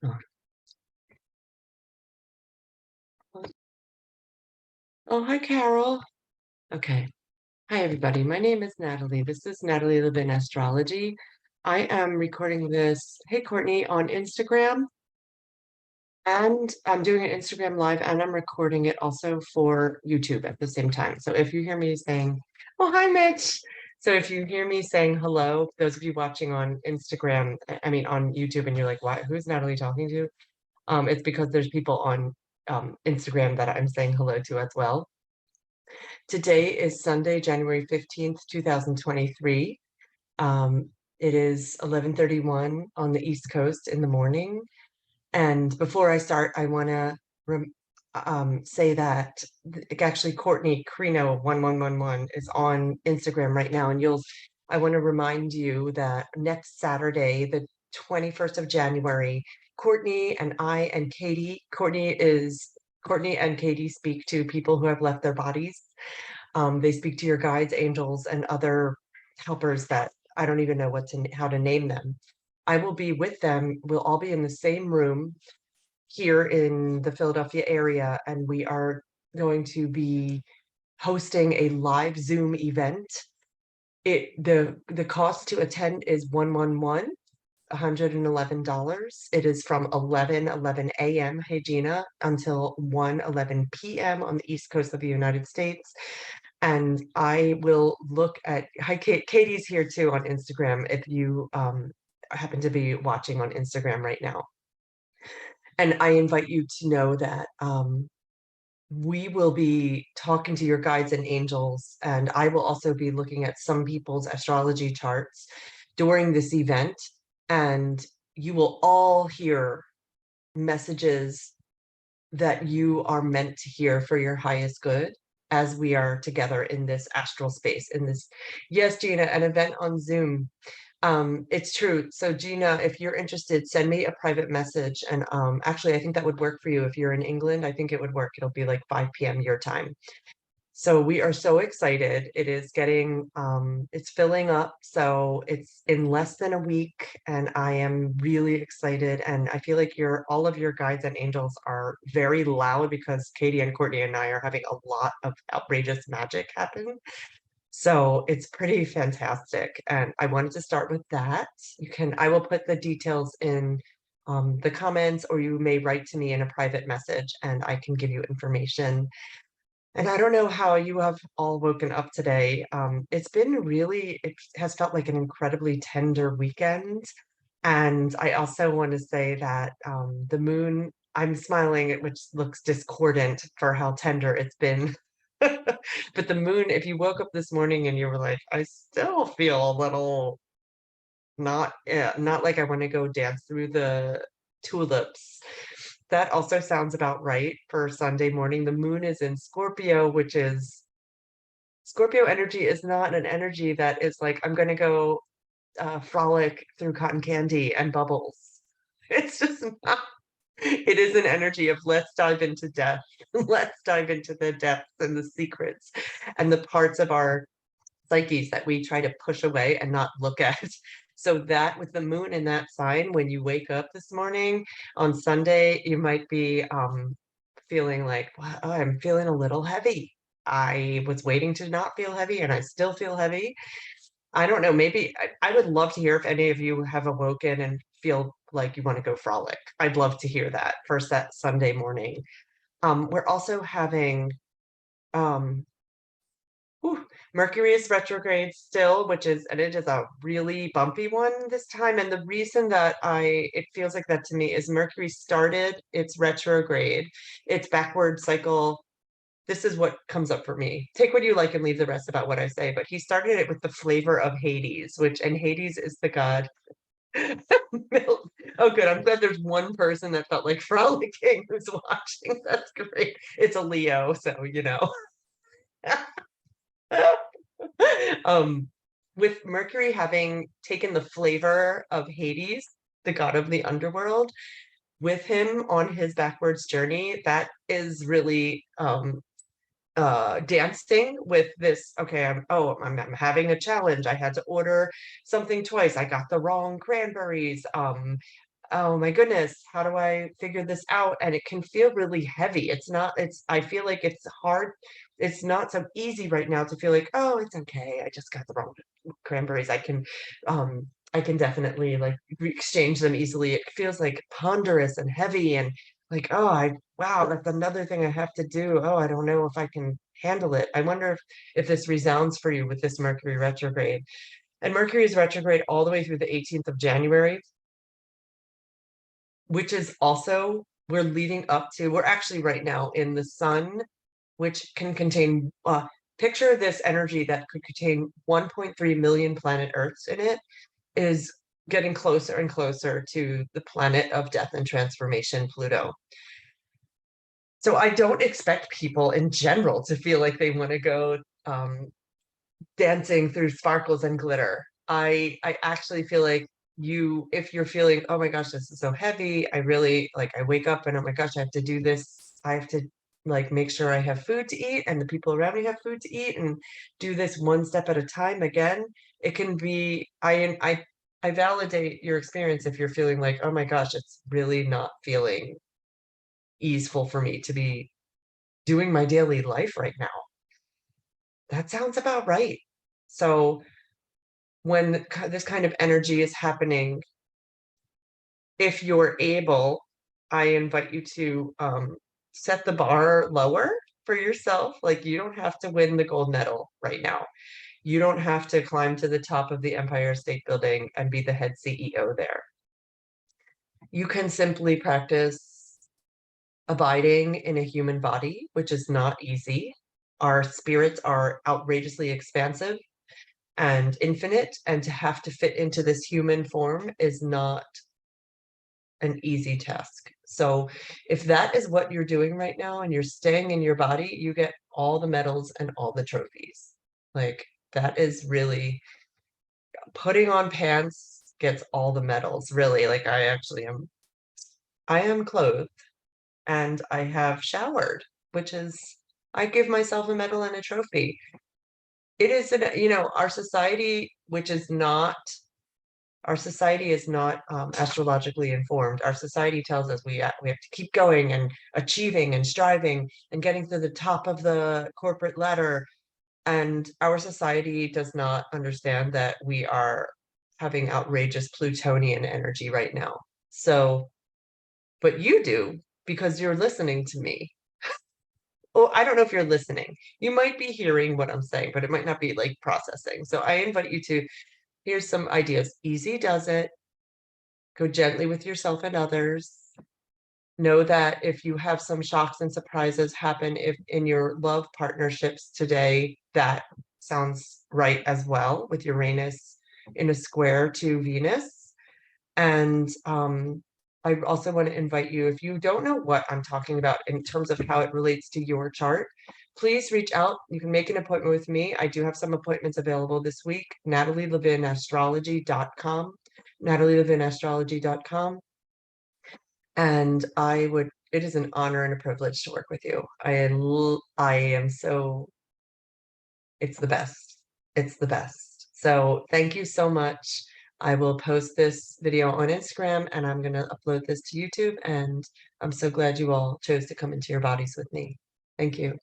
Oh, oh, hi, Carol. Okay. Hi, everybody. My name is Natalie. This is Natalie Levin Astrology. I am recording this, hey, Courtney, on Instagram. And I'm doing an Instagram live and I'm recording it also for YouTube at the same time. So if you hear me saying, oh, hi, Mitch. So if you hear me saying hello, those of you watching on Instagram, I mean, on YouTube, and you're like, what? Who's Natalie talking to? It's because there's people on Instagram that I'm saying hello to as well. Today is Sunday, January 15th, 2023. Um, it is 11:31 on the East Coast in the morning. And before I start, I want to say that actually Courtney Crino 1111 is on Instagram right now. And I want to remind you that next Saturday, the 21st of January, Courtney and I and Katie, Courtney and Katie speak to people who have left their bodies. They speak to your guides, angels, and other helpers that I don't even know how to name them. I will be with them. We'll all be in the same room here in the Philadelphia area, and we are going to be hosting a live Zoom event. The cost to attend is $111. It is from 11:11 a.m. Hey Gina until 1:11 p.m. on the East Coast of the United States. And I will look at, hi, Katie's here too on Instagram if you happen to be watching on Instagram right now. And I invite you to know that we will be talking to your guides and angels, and I will also be looking at some people's astrology charts during this event. And you will all hear messages that you are meant to hear for your highest good as we are together in this astral space, yes, Gina, an event on Zoom. It's true. So Gina, if you're interested, send me a private message. And actually, I think that would work for you. If you're in England, I think it would work. It'll be like 5 p.m. your time. So we are so excited. It's filling up. So it's in less than a week, and I am really excited. And I feel like all of your guides and angels are very loud because Katie and Courtney and I are having a lot of outrageous magic happen. So it's pretty fantastic. And I wanted to start with that. I will put the details in the comments, or you may write to me in a private message and I can give you information. And I don't know how you have all woken up today. It has felt like an incredibly tender weekend. And I also want to say that the moon, I'm smiling, which looks discordant for how tender it's been. But the moon, if you woke up this morning and you were like, I still feel a little not like I want to go dance through the tulips. That also sounds about right for Sunday morning. The moon is in Scorpio, Scorpio energy is not an energy that is like, I'm going to go frolic through cotton candy and bubbles. It's just not. It is an energy of let's dive into death. Let's dive into the depths and the secrets and the parts of our psyches that we try to push away and not look at. So that with the moon in that sign, when you wake up this morning on Sunday, you might be feeling like, wow, I'm feeling a little heavy. I was waiting to not feel heavy and I still feel heavy. I don't know. Maybe I would love to hear if any of you have awoken and feel like you want to go frolic. I'd love to hear that first that Sunday morning. We're also having um, Mercury is retrograde still, and it is a really bumpy one this time. And the reason that it feels like that to me is Mercury started its retrograde, its backward cycle. This is what comes up for me. Take what you like and leave the rest about what I say. But he started it with the flavor of Hades, and Hades is the god. Oh, good. I'm glad there's one person that felt like frolicking who's watching. That's great. It's a Leo, so you know. um, with Mercury having taken the flavor of Hades, the god of the underworld, with him on his backwards journey, that is really dancing with this. Okay, I'm having a challenge. I had to order something twice. I got the wrong cranberries. oh my goodness, how do I figure this out? And it can feel really heavy. I feel like it's hard. It's not so easy right now to feel like, oh, it's okay. I just got the wrong cranberries. I can definitely like exchange them easily. It feels like ponderous and heavy and like, oh, wow, that's another thing I have to do. Oh, I don't know if I can handle it. I wonder if this resounds for you with this Mercury retrograde. And Mercury is retrograde all the way through the 18th of January, which is also, we're actually right now in the sun, which can contain, picture this energy that could contain 1.3 million planet Earths in it, is getting closer and closer to the planet of death and transformation, Pluto. So I don't expect people in general to feel like they want to go dancing through sparkles and glitter. I actually feel like if you're feeling, oh my gosh, this is so heavy, I really like, I wake up and oh my gosh, I have to do this. I have to like make sure I have food to eat and the people around me have food to eat and do this one step at a time. Again, it can be, I validate your experience if you're feeling like, oh my gosh, it's really not feeling easeful for me to be doing my daily life right now. That sounds about right. So when this kind of energy is happening, if you're able, I invite you to set the bar lower for yourself. Like you don't have to win the gold medal right now. You don't have to climb to the top of the Empire State Building and be the head CEO there. You can simply practice abiding in a human body, which is not easy. Our spirits are outrageously expansive and infinite, and to have to fit into this human form is not an easy task. So if that is what you're doing right now and you're staying in your body, you get all the medals and all the trophies. Like that is really, putting on pants gets all the medals, really. Like I am clothed and I have showered, which is, I give myself a medal and a trophy. It is, our society, which is not, our society is not astrologically informed. Our society tells us we have to keep going and achieving and striving and getting to the top of the corporate ladder. And our society does not understand that we are having outrageous Plutonian energy right now. So, but you do because you're listening to me. Oh, I don't know if you're listening. You might be hearing what I'm saying, but it might not be like processing. So I invite you to, here's some ideas. Easy does it. Go gently with yourself and others. Know that if you have some shocks and surprises happen in your love partnerships today, that sounds right as well, with Uranus in a square to Venus. And I also want to invite you, if you don't know what I'm talking about in terms of how it relates to your chart, please reach out. You can make an appointment with me. I do have some appointments available this week. natalielevinastrology.com, natalielevinastrology.com. And it is an honor and a privilege to work with you. I am so, it's the best. It's the best. So thank you so much. I will post this video on Instagram and I'm going to upload this to YouTube. And I'm so glad you all chose to come into your bodies with me. Thank you.